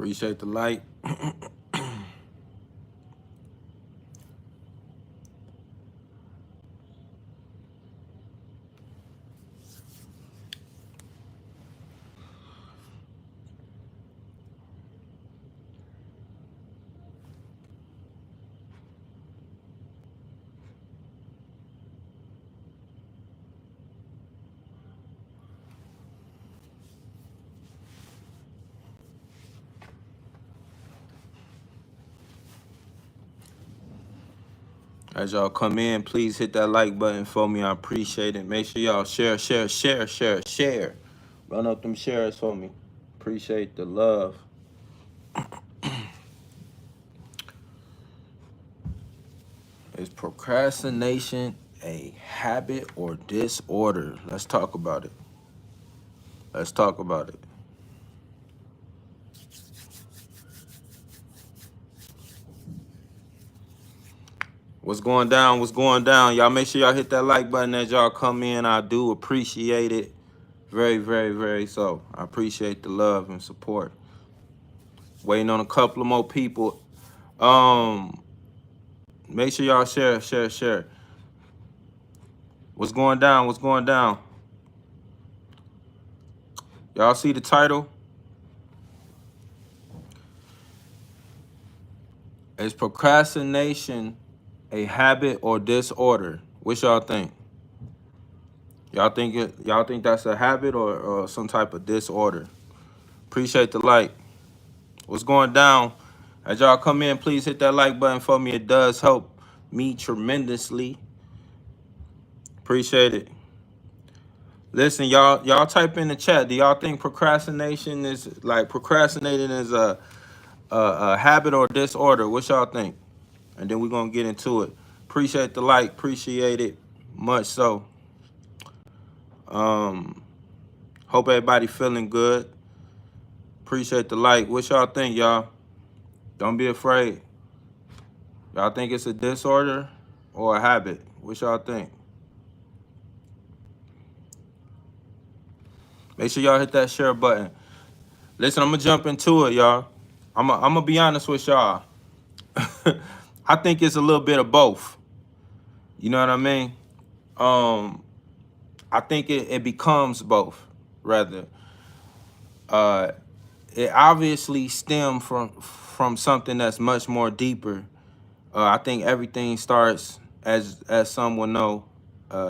Appreciate the like. As y'all come in, please hit that like button for me. I appreciate it. Make sure y'all share. Run up them shares for me. Appreciate the love. Is procrastination a habit or disorder? Let's talk about it. Let's talk about it. What's going down? What's going down? Y'all make sure y'all hit that like button as y'all come in. I do appreciate it. Very, very, very so. I appreciate the love and support. Waiting on a couple of more people. Make sure y'all share. What's going down? What's going down? Y'all see the title? Is procrastination a habit or disorder? What y'all think? Y'all think that's a habit or some type of disorder? Appreciate the like. What's going down? As y'all come in, please hit that like button for me. It does help me tremendously. Appreciate it. Listen, y'all type in the chat. Do y'all think procrastination is procrastinating is a habit or disorder? What y'all think? And then we're gonna get into it. Appreciate the like. Appreciate it much so. Hope everybody feeling good. Appreciate the like. What y'all think, y'all? Don't be afraid. Y'all think it's a disorder or a habit? What y'all think? Make sure y'all hit that share button. Listen, I'm gonna jump into it, y'all. I'm gonna be honest with y'all. I think it's a little bit of both. You know what I mean? I think it becomes both, rather. It obviously stemmed from something that's much more deeper. I think everything starts, as some will know,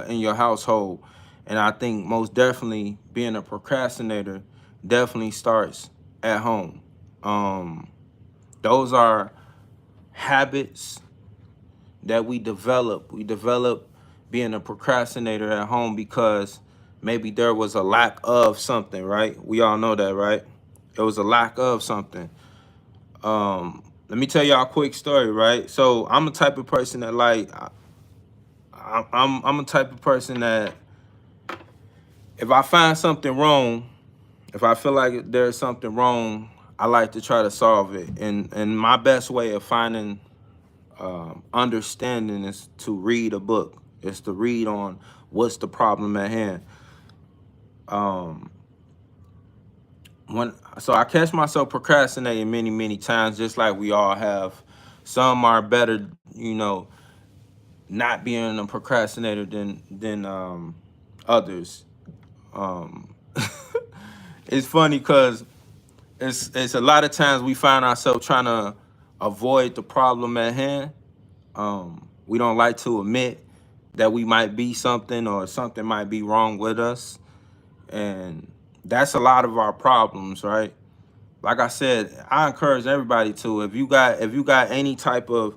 in your household. And I think most definitely being a procrastinator definitely starts at home. Those are habits that we develop. We develop being a procrastinator at home because maybe there was a lack of something, right? We all know that, right? There was a lack of something. Let me tell y'all a quick story, right? So I'm the type of person that I'm a type of person that if I find something wrong, if I feel like there's something wrong, I like to try to solve it. And my best way of finding understanding is to read a book. It's to read on what's the problem at hand. So I catch myself procrastinating many times, just like we all have. Some are better, not being a procrastinator than others. It's funny because it's a lot of times we find ourselves trying to avoid the problem at hand. We don't like to admit that we might be something or something might be wrong with us. And that's a lot of our problems, right? Like I said, I encourage everybody to, if you got any type of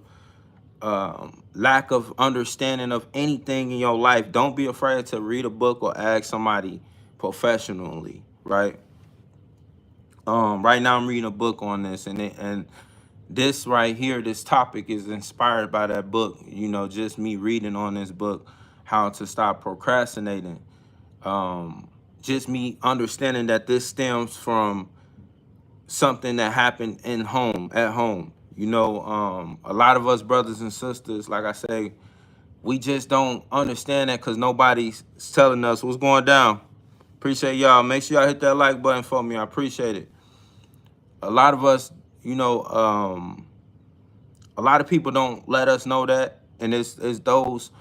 lack of understanding of anything in your life, don't be afraid to read a book or ask somebody professionally, right? Right now I'm reading a book on this, and this right here, this topic is inspired by that book. Just me reading on this book, how to stop procrastinating. Just me understanding that this stems from something that happened at home. A lot of us brothers and sisters, like I say, we just don't understand that because nobody's telling us what's going down. Appreciate y'all. Make sure y'all hit that like button for me. I appreciate it. A lot of us, you know, a lot of people don't let us know that, and it's those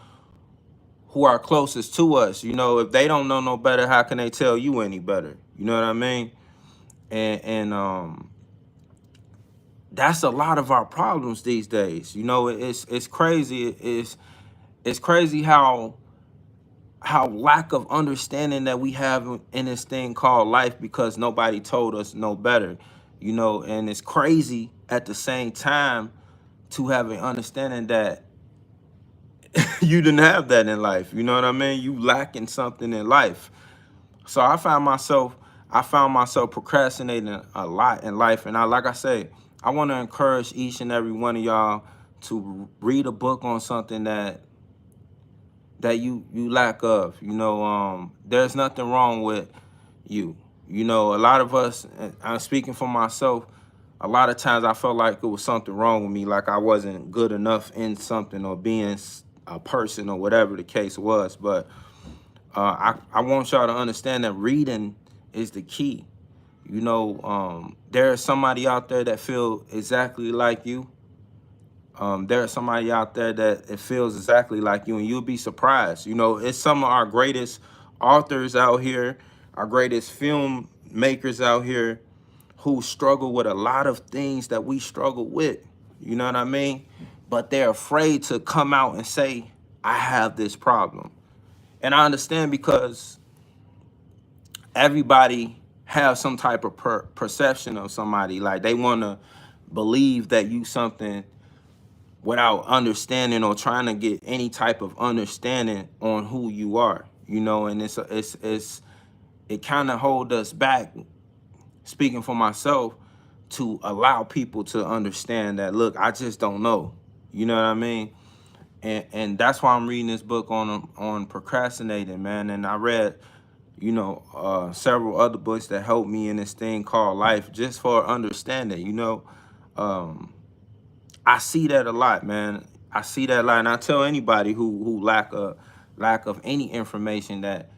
who are closest to us. You know, if they don't know no better, how can they tell you any better? You know what I mean? And that's a lot of our problems these days. You know, it's crazy. It's crazy how lack of understanding that we have in this thing called life, because nobody told us no better. You know, and it's crazy at the same time to have an understanding that you didn't have that in life. You know what I mean? You lacking something in life. So I found myself procrastinating a lot in life. And like I say, I want to encourage each and every one of y'all to read a book on something that you lack of. You know, there's nothing wrong with you. You know, a lot of us, and I'm speaking for myself, a lot of times I felt like it was something wrong with me, like I wasn't good enough in something or being a person or whatever the case was. But I want y'all to understand that reading is the key. You know, there's somebody out there that feel exactly like you. There's somebody out there that it feels exactly like you, and you'll be surprised. You know, it's some of our greatest authors out here, our greatest film makers out here who struggle with a lot of things that we struggle with. You know what I mean? But they're afraid to come out and say, I have this problem. And I understand, because everybody have some type of perception of somebody. Like they want to believe that you something without understanding or trying to get any type of understanding on who you are, you know. And it kind of hold us back, speaking for myself, to allow people to understand that, look, I just don't know. You know what I mean? And that's why I'm reading this book on procrastinating, man. And I read, you know, several other books that helped me in this thing called life, just for understanding. You know, I see that a lot, man. I see that a lot, and I tell anybody who lack of any information that,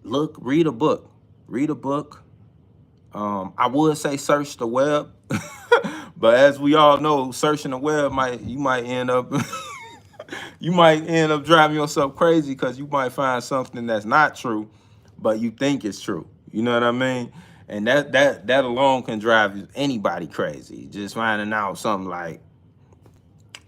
look, read a book. I would say search the web, but as we all know, searching the web you might end up you might end up driving yourself crazy, because you might find something that's not true, but you think it's true. You know what I mean? And that alone can drive anybody crazy. Just finding out something like,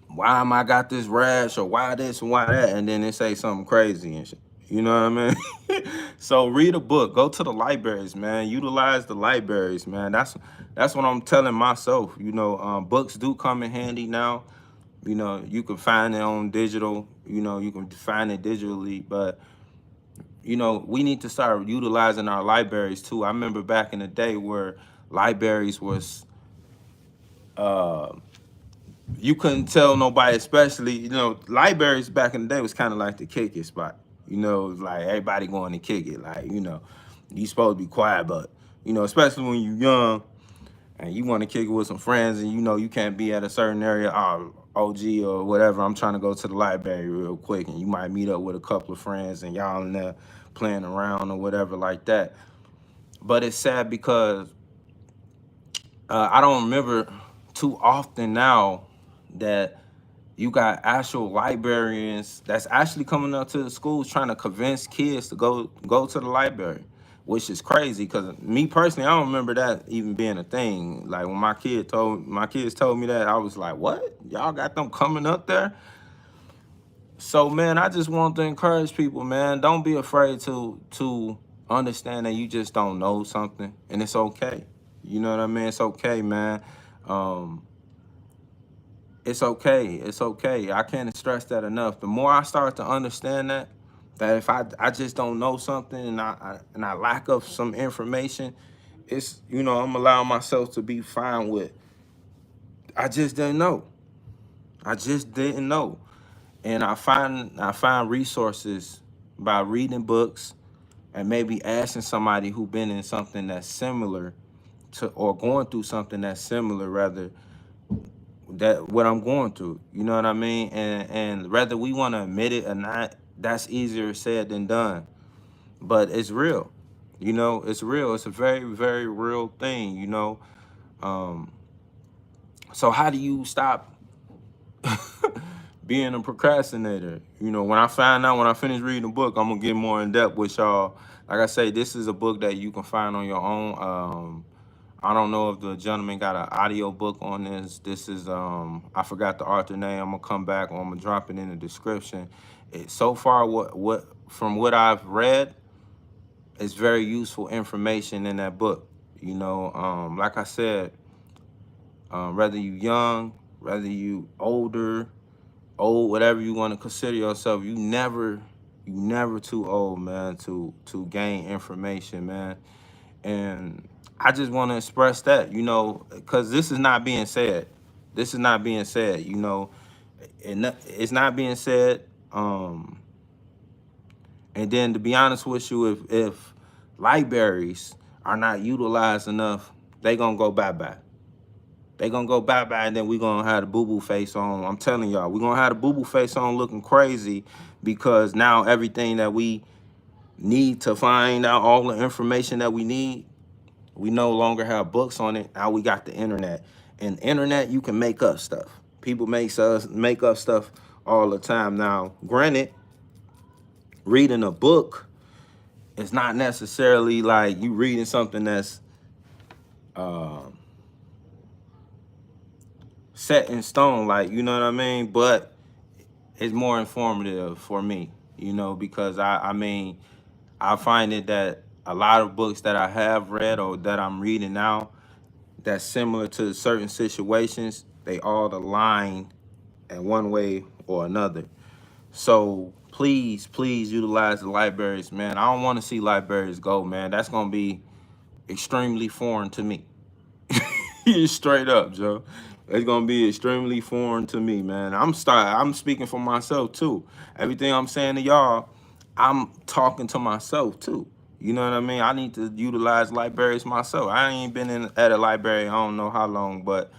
why am I got this rash, or why this and why that, and then they say something crazy and shit. You know what I mean? So read a book, go to the libraries, man. Utilize the libraries, man. That's what I'm telling myself. You know, books do come in handy now. You know, you can find it on digital. You know, you can find it digitally, but you know, we need to start utilizing our libraries too. I remember back in the day where libraries was you couldn't tell nobody, especially, you know, libraries back in the day was kind of like the kick it spot. You know, it was like everybody going to kick it. Like, you know, you supposed to be quiet, but, you know, especially when you're young and you want to kick it with some friends, and you know you can't be at a certain area, OG or whatever, I'm trying to go to the library real quick, and you might meet up with a couple of friends and y'all in there playing around or whatever like that. But it's sad because I don't remember too often now that you got actual librarians that's actually coming up to the schools trying to convince kids to go to the library, which is crazy. Because me personally, I don't remember that even being a thing. Like when my kids told me that, I was like, what? Y'all got them coming up there? So man, I just want to encourage people, man. Don't be afraid to understand that you just don't know something, and it's okay. You know what I mean? It's okay, man. Um, it's okay. It's okay. I can't stress that enough. The more I start to understand that if I just don't know something, and I lack of some information, it's, you know, I'm allowing myself to be fine with, I just didn't know. I just didn't know. And I find resources by reading books, and maybe asking somebody who been in something that's similar to, or going through something that's similar, rather, that what I'm going through. You know what I mean? And whether we want to admit it or not, that's easier said than done. But it's real. You know, it's real. It's a very, very real thing, you know. Um, so how do you stop being a procrastinator? You know, when I finish reading the book, I'm gonna get more in depth with y'all. Like I say, this is a book that you can find on your own. I don't know if the gentleman got an audio book on this. This is I forgot the author name. I'm gonna come back or I'm gonna drop it in the description. So far, what from what I've read, it's very useful information in that book. You know, like I said, whether you young, whether you older, old, whatever you want to consider yourself, you never too old, man, to gain information, man. And I just want to express that, you know, because this is not being said. This is not being said, you know, it's not being said. And then to be honest with you, if libraries are not utilized enough, they gonna go bye-bye. They gonna go bye-bye, and then we gonna have the boo-boo face on. I'm telling y'all, we gonna have the boo-boo face on looking crazy because now everything that we need to find out all the information that we need, we no longer have books on it. Now we got the internet. And internet, you can make up stuff. People make up stuff all the time. Now, granted, reading a book is not necessarily like you reading something that's set in stone, like, you know what I mean? But it's more informative for me, you know, because I mean, I find it that a lot of books that I have read or that I'm reading now that's similar to certain situations, they all align in one way or another. So please, please utilize the libraries, man. I don't want to see libraries go, man. That's gonna be extremely foreign to me. Straight up, Joe. It's gonna be extremely foreign to me, man. I'm speaking for myself too. Everything I'm saying to y'all, I'm talking to myself too. You know what I mean? I need to utilize libraries myself. I ain't been at a library, I don't know how long, but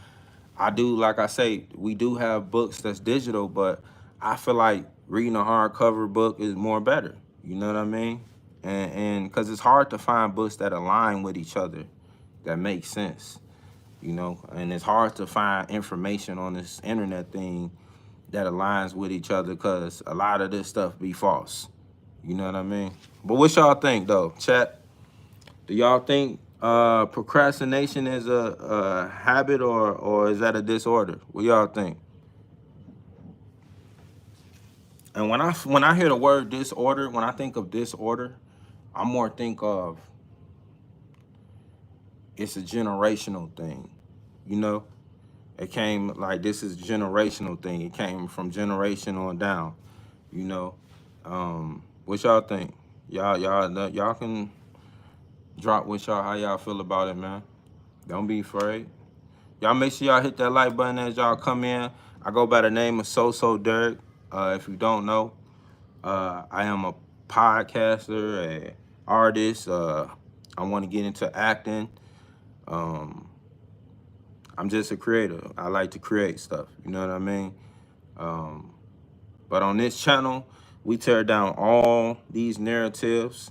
I do, like I say, we do have books that's digital, but I feel like reading a hardcover book is more better. You know what I mean? And because it's hard to find books that align with each other, that make sense, you know? And it's hard to find information on this internet thing that aligns with each other because a lot of this stuff be false. You know what I mean? But what y'all think, though, chat? Do y'all think procrastination is a habit or is that a disorder? What y'all think? And when I hear the word disorder, when I think of disorder, I more think of it's a generational thing. You know, it came like this is a generational thing. It came from generation on down. You know, what y'all think? Y'all can drop with y'all how y'all feel about it, man. Don't be afraid. Y'all make sure y'all hit that like button as y'all come in. I go by the name of SosoDerrick. If you don't know, I am a podcaster, a artist. I want to get into acting. Um, I'm just a creator. I like to create stuff. You know what I mean? Um, but on this channel, we tear down all these narratives.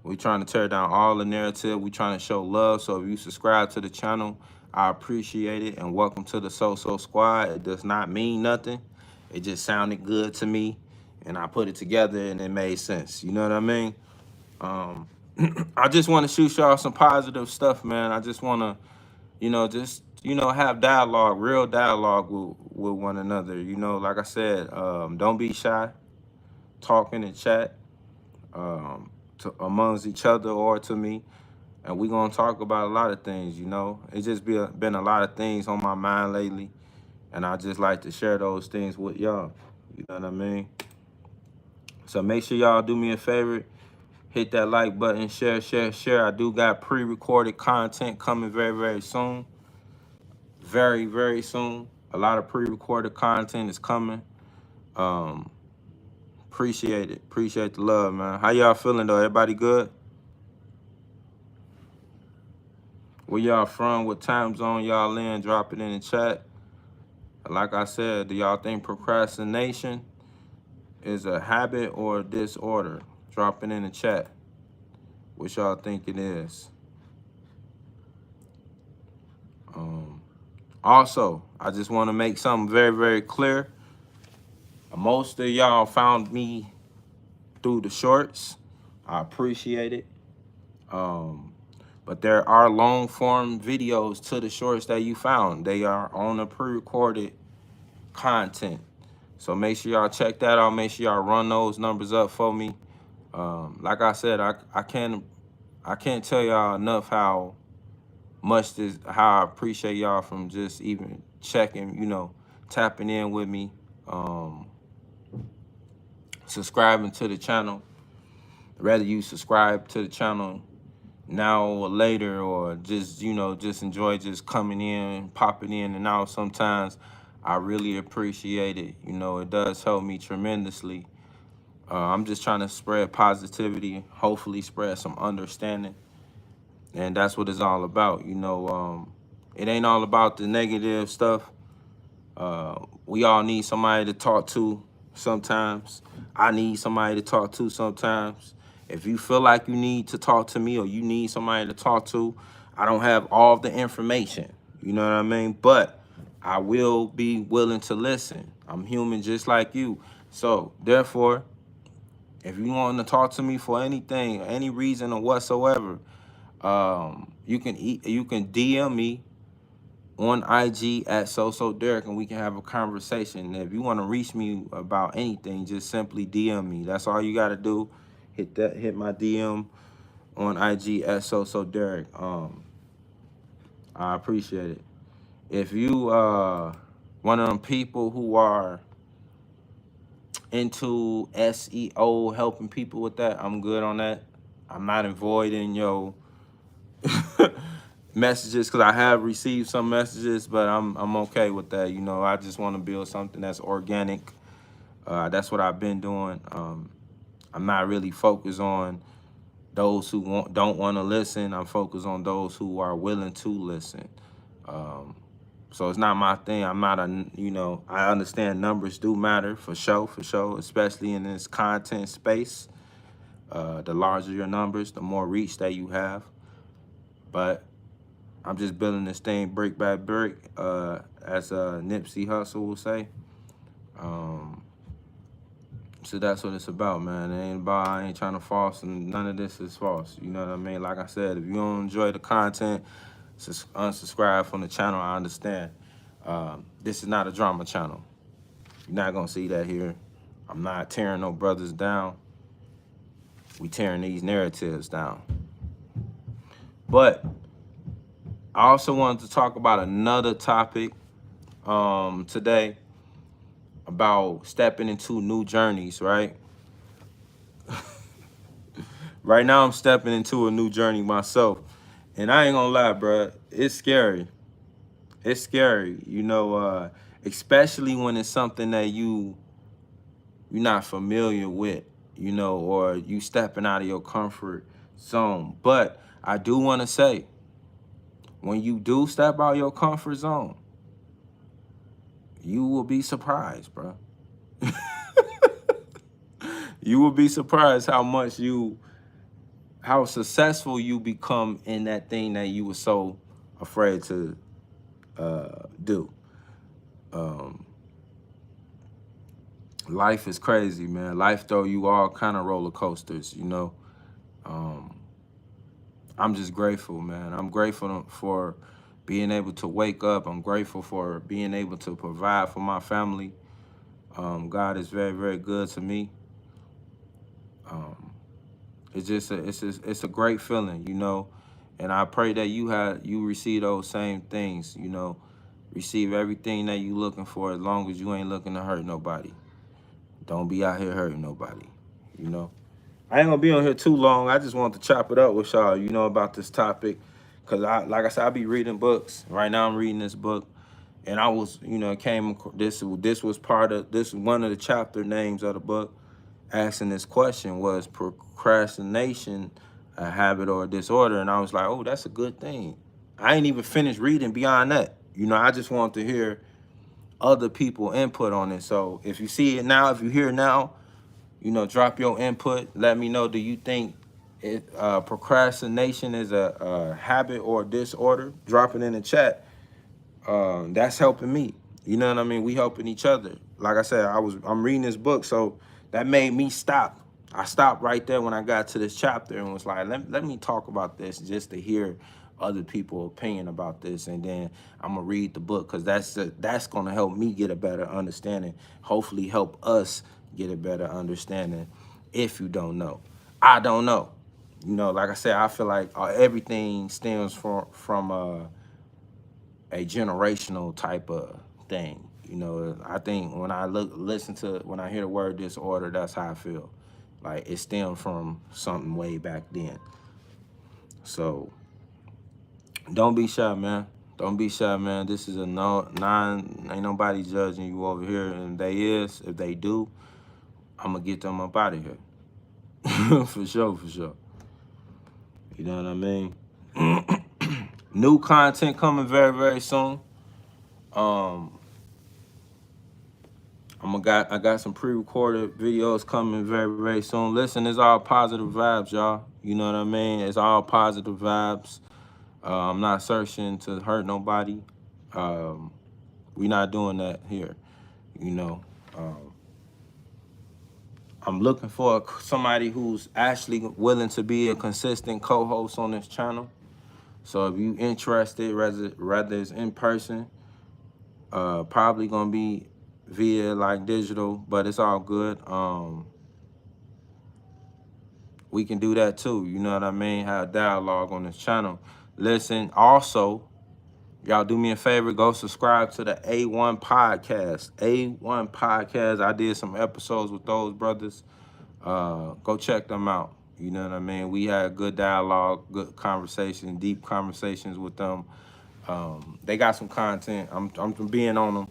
We trying to tear down all the narrative. We trying to show love. So if you subscribe to the channel, I appreciate it. And welcome to the Soso Squad. It does not mean nothing. It just sounded good to me. And I put it together and it made sense. You know what I mean? I just want to shoot y'all some positive stuff, man. I just want to, have dialogue, real dialogue with one another. You know, like I said, don't be shy. Talk in the chat. Amongst each other or to me, and we're gonna talk about a lot of things. You know, it's just been a lot of things on my mind lately, and I just like to share those things with y'all. You know what I mean? So make sure y'all do me a favor, hit that like button, share. I do got pre-recorded content coming very, very soon. Very, very soon. A lot of pre-recorded content is coming. Appreciate it. Appreciate the love, man. How y'all feeling though? Everybody good? Where y'all from? What time zone y'all in? Drop it in the chat. Like I said, do y'all think procrastination is a habit or a disorder? Drop it in the chat. What y'all think it is? Also, I just want to make something very, very clear. Most of y'all found me through the shorts. I appreciate it. But there are long form videos to the shorts that you found. They are on the pre-recorded content. So make sure y'all check that out. Make sure y'all run those numbers up for me. Like I said, I can't tell y'all enough how I appreciate y'all from just even checking, tapping in with me, subscribing to the channel. Whether you subscribe to the channel now or later, or just just enjoy just coming in, popping in and out sometimes, I really appreciate it. It does help me tremendously. I'm just trying to spread positivity, hopefully spread some understanding, and that's what it's all about. It ain't all about the negative stuff. We all need somebody to talk to sometimes. I need somebody to talk to sometimes. If you feel like you need to talk to me or you need somebody to talk to, I don't have all the information, you know what I mean? But I will be willing to listen. I'm human just like you. So therefore, if you want to talk to me for anything, any reason or whatsoever, you can DM me on IG at SosoDerrick, and we can have a conversation. And if you want to reach me about anything, just simply DM me. That's all you got to do. Hit my DM on IG at SosoDerrick. I appreciate it. If you one of them people who are into SEO, helping people with that, I'm good on that. I'm not avoiding your messages, because I have received some messages, but I'm okay with that. I just want to build something that's organic. That's what I've been doing. I'm not really focused on those who don't want to listen. I'm focused on those who are willing to listen. So it's not my thing. I'm not I understand numbers do matter for sure, especially in this content space. The larger your numbers, the more reach that you have. But I'm just building this thing brick by brick, as Nipsey Hussle will say. So that's what it's about, man. I ain't trying to false, and none of this is false. You know what I mean? Like I said, if you don't enjoy the content, unsubscribe from the channel. I understand. This is not a drama channel. You're not gonna see that here. I'm not tearing no brothers down. We tearing these narratives down. But I also wanted to talk about another topic today, about stepping into new journeys, right? Right now I'm stepping into a new journey myself, and I ain't gonna lie, bro, it's scary. It's scary, especially when it's something that you're not familiar with, or you stepping out of your comfort zone. But I do want to say, when you do step out your comfort zone, you will be surprised, bro. You will be surprised how successful you become in that thing that you were so afraid to do. Life is crazy, man. Life throw you all kind of roller coasters, I'm just grateful, man. I'm grateful for being able to wake up. I'm grateful for being able to provide for my family. God is very, very good to me. It's a great feeling, and I pray that you receive those same things, receive everything that you looking for, as long as you ain't looking to hurt nobody. Don't be out here hurting nobody, I ain't gonna be on here too long. I just want to chop it up with y'all, about this topic, because like I said, I be reading books. Right now I'm reading this book, and I was, this was one of the chapter names of the book, asking this question: was procrastination a habit or a disorder? And I was like, oh, that's a good thing. I ain't even finished reading beyond that. I just want to hear other people input on it. So if you see it now, if you hear it now, drop your input. Let me know, do you think Procrastination is a habit or disorder, drop it in the chat. That's helping me. You know what I mean? We helping each other. Like I said, I'm reading this book, so that made me stop. I stopped right there when I got to this chapter and was like, let me talk about this just to hear other people's opinion about this, and then I'm gonna read the book, because that's gonna help me get a better understanding. Hopefully, help us get a better understanding. If you don't know, I don't know. You know, like I said, I feel like everything stems from a generational type of thing. You know, I think when I when I hear the word disorder, that's how I feel. Like it stemmed from something way back then. So don't be shy, man. Don't be shy, man. This is a ain't nobody judging you over here. And if they do, I'm gonna get them up out of here. For sure, for sure. You know what I mean? New content coming very, very soon. I got some pre-recorded videos coming very, very soon. Listen, it's all positive vibes, y'all. You know what I mean? It's all positive vibes. I'm not searching to hurt nobody. We're not doing that here. You know, I'm looking for somebody who's actually willing to be a consistent co-host on this channel. So if you interested, rather it's in person, probably gonna be via like digital, but it's all good. We can do that too. You know what I mean? Have dialogue on this channel. Listen, also, y'all do me a favor, go subscribe to the A1 Podcast. A1 Podcast. I did some episodes with those brothers. Go check them out. You know what I mean? We had good dialogue, good conversation, deep conversations with them. They got some content. I'm being on them.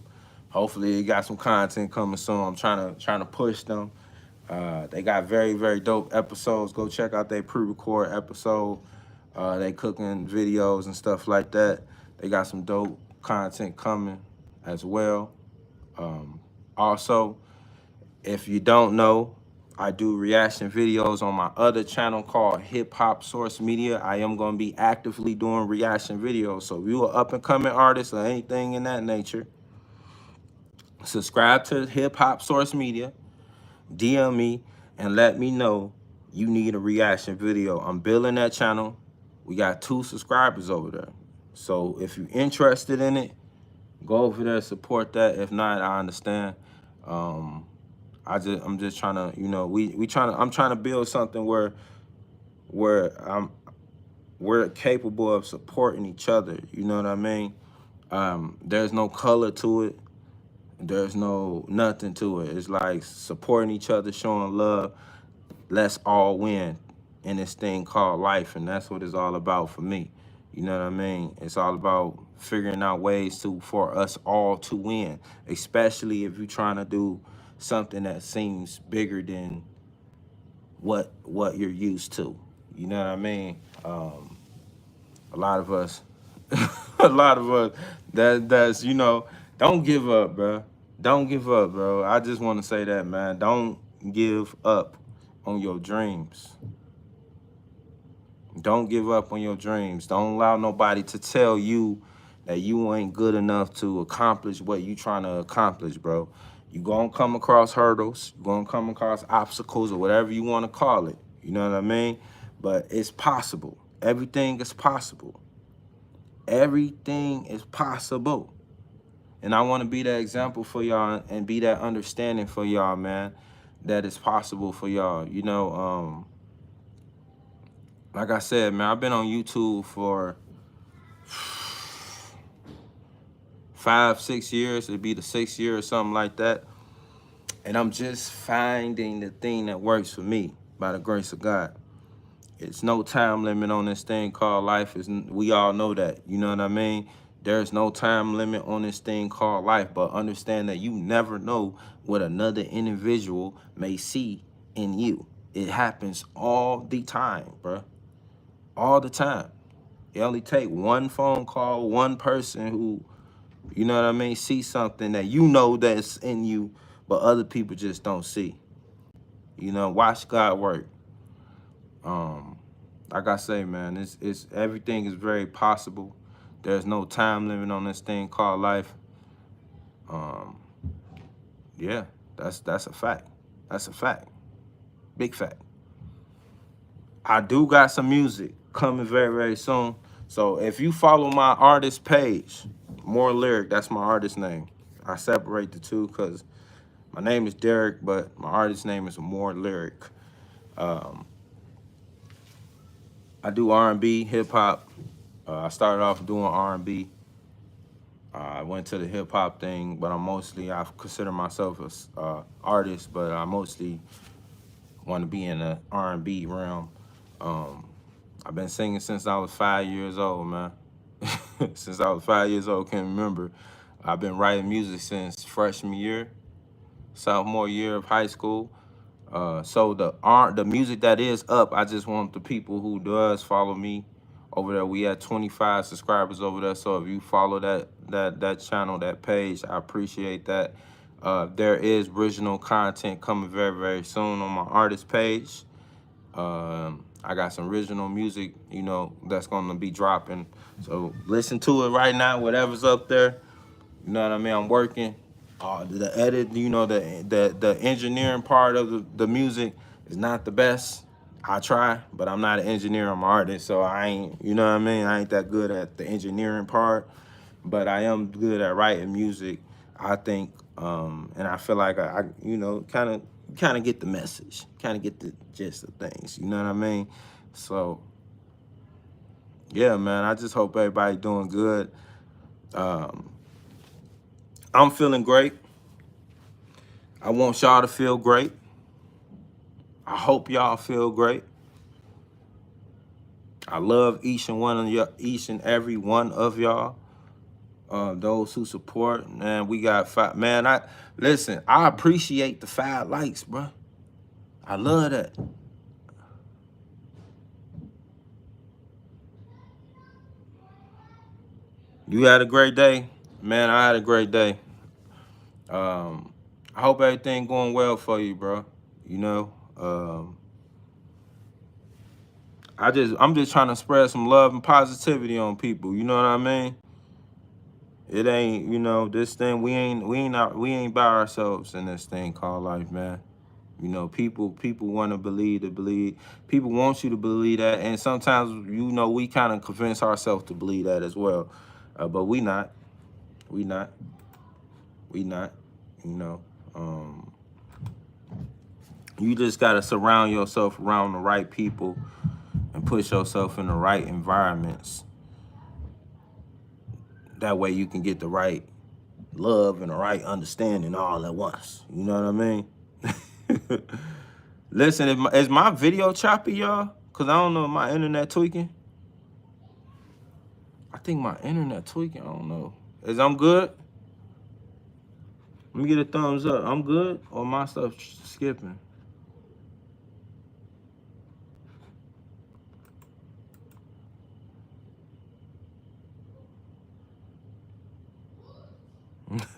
Hopefully, they got some content coming soon. I'm trying to push them. They got very, very dope episodes. Go check out their pre-record episode. They cooking videos and stuff like that. They got some dope content coming as well. Also, if you don't know, I do reaction videos on my other channel called Hip Hop Source Media. I am going to be actively doing reaction videos. So if you're an up-and-coming artist or anything in that nature, subscribe to Hip Hop Source Media, DM me, and let me know you need a reaction video. I'm building that channel. We got 2 subscribers over there. So if you're interested in it, go over there, support that. If not, I understand. I'm just trying to, you know, I'm trying to build something where we're capable of supporting each other. You know what I mean? There's no color to it. There's no nothing to it. It's like supporting each other, showing love. Let's all win in this thing called life, and that's what it's all about for me. You know what I mean? It's all about figuring out ways for us all to win, especially if you're trying to do something that seems bigger than what you're used to. You know what I mean? A lot of us, that's, you know, don't give up, bro. Don't give up, bro. I just want to say that, man. Don't give up on your dreams. Don't give up on your dreams. Don't allow nobody to tell you that you ain't good enough to accomplish what you trying to accomplish, bro. You're going to come across hurdles. You're going to come across obstacles or whatever you want to call it. You know what I mean? But it's possible. Everything is possible. Everything is possible. And I want to be that example for y'all and be that understanding for y'all, man, that it's possible for y'all. You know, like I said, man, I've been on YouTube for 5, 6 years. It'd be the 6th year or something like that. And I'm just finding the thing that works for me by the grace of God. It's no time limit on this thing called life. We all know that. You know what I mean? There's no time limit on this thing called life. But understand that you never know what another individual may see in you. It happens all the time, bro. All the time. It only take one phone call, one person who, you know what I mean, see something that you know that's in you, but other people just don't see. You know, watch God work. like I say, man, it's everything is very possible. There's no time limit on this thing called life. Um, yeah, that's a fact. That's a fact. Big fact. I do got some music coming very, very soon. So if you follow my artist page, More Lyric, that's my artist name. I separate the two because my name is Derrick, but my artist name is More Lyric. Um, I do R&B, hip hop. I started off doing R&B. I went to the hip hop thing, but I consider myself a artist, but I mostly want to be in the R&B realm. I've been singing since I was 5 years old, man. Since I was 5 years old, can't remember. I've been writing music since freshman year, sophomore year of high school. So the music that is up, I just want the people who does follow me over there. We had 25 subscribers over there. So if you follow that channel, that page, I appreciate that. There is original content coming very, very soon on my artist page. I got some original music, that's gonna be dropping. So listen to it right now, whatever's up there. You know what I mean? I'm working. The edit, the engineering part of the music is not the best. I try, but I'm not an engineer. I'm an artist, so I ain't, you know what I mean? I ain't that good at the engineering part, but I am good at writing music, I think. And I feel like I kind of get the message, kind of get the gist of things. You know what I mean? So, yeah, man, I just hope everybody doing good. I'm feeling great. I want y'all to feel great. I hope y'all feel great. I love each and every one of y'all. Those who support, man, we got 5. Man, I appreciate the 5 likes, bro. I love that. You had a great day, man. I had a great day. I hope everything going well for you, bro. I'm just trying to spread some love and positivity on people. You know what I mean? It ain't, this thing, we ain't by ourselves in this thing called life, man. People want to believe. People want you to believe that, and sometimes, we kind of convince ourselves to believe that as well. But we not. You just got to surround yourself around the right people and put yourself in the right environments. That way you can get the right love and the right understanding all at once. You know what I mean? Listen, is my video choppy, y'all? Because I don't know, my internet tweaking? I think my internet tweaking. I don't know. I'm good? Let me get a thumbs up. I'm good? Or my stuff skipping?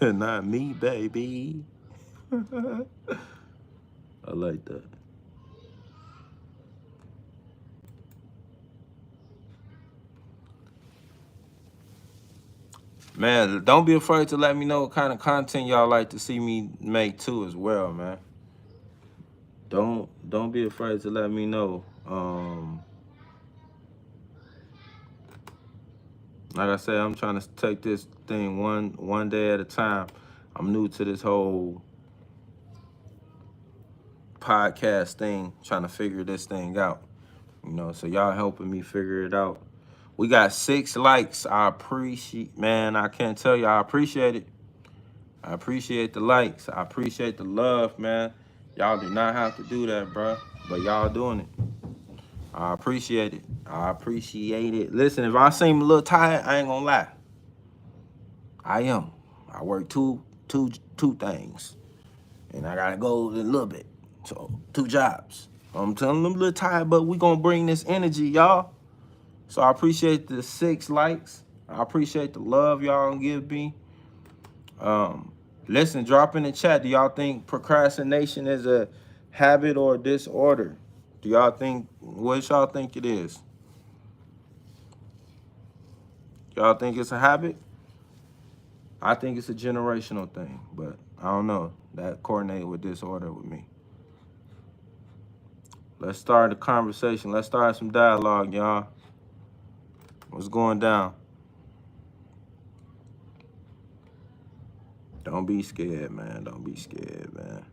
Not me, baby. I like that. Man, don't be afraid to let me know what kind of content y'all like to see me make too as well, man. Don't be afraid to let me know. Like I said, I'm trying to take this thing one day at a time. I'm new to this whole podcast thing, trying to figure this thing out. So y'all helping me figure it out. We got 6 likes. I appreciate, man, I can't tell you, I appreciate it. I appreciate the likes. I appreciate the love, man. Y'all do not have to do that, bro, but y'all doing it. I appreciate it. I appreciate it. Listen, if I seem a little tired, I ain't gonna lie. I am. I work two things, and I gotta go a little bit. So 2 jobs. I'm telling them a little tired, but we gonna bring this energy, y'all. So I appreciate the 6 likes. I appreciate the love y'all give me. Listen, drop in the chat. Do y'all think procrastination is a habit or disorder? What y'all think it is? Y'all think it's a habit? I think it's a generational thing, but I don't know. That coordinated with disorder with me. Let's start the conversation. Let's start some dialogue, y'all. What's going down? Don't be scared, man. Don't be scared, man.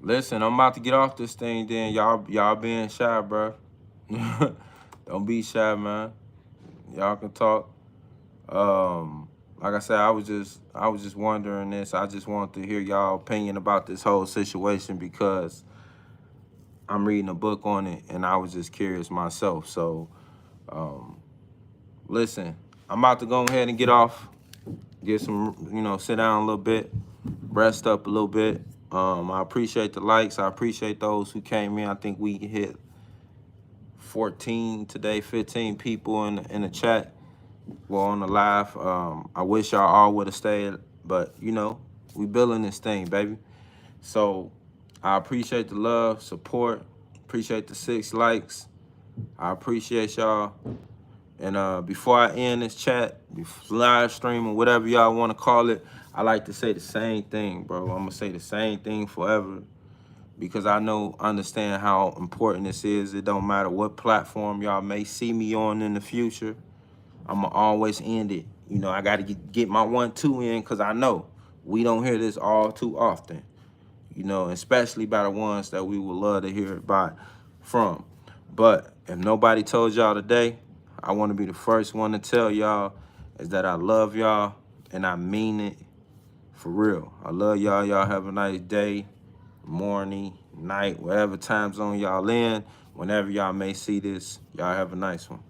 Listen, I'm about to get off this thing then. Y'all being shy, bro. Don't be shy, man. Y'all can talk. Like I said, I was just wondering this. I just wanted to hear y'all opinion about this whole situation because I'm reading a book on it and I was just curious myself. So, listen, I'm about to go ahead and get off, get some, sit down a little bit, rest up a little bit. I appreciate the likes. I appreciate those who came in. I think we hit 14 today, 15 people in the chat. Well, on the live. I wish y'all all would have stayed, but we building this thing, baby. So I appreciate the love, support, appreciate the 6 likes. I appreciate y'all. And before I end this chat, live stream or whatever y'all want to call it, I like to say the same thing, bro. I'm gonna say the same thing forever because I understand how important this is. It don't matter what platform y'all may see me on in the future. I'm going to always end it. I got to get my 1-2 in because I know we don't hear this all too often, especially by the ones that we would love to hear it from. But if nobody told y'all today, I want to be the first one to tell y'all is that I love y'all and I mean it for real. I love y'all. Y'all have a nice day, morning, night, whatever time zone y'all in. Whenever y'all may see this, y'all have a nice one.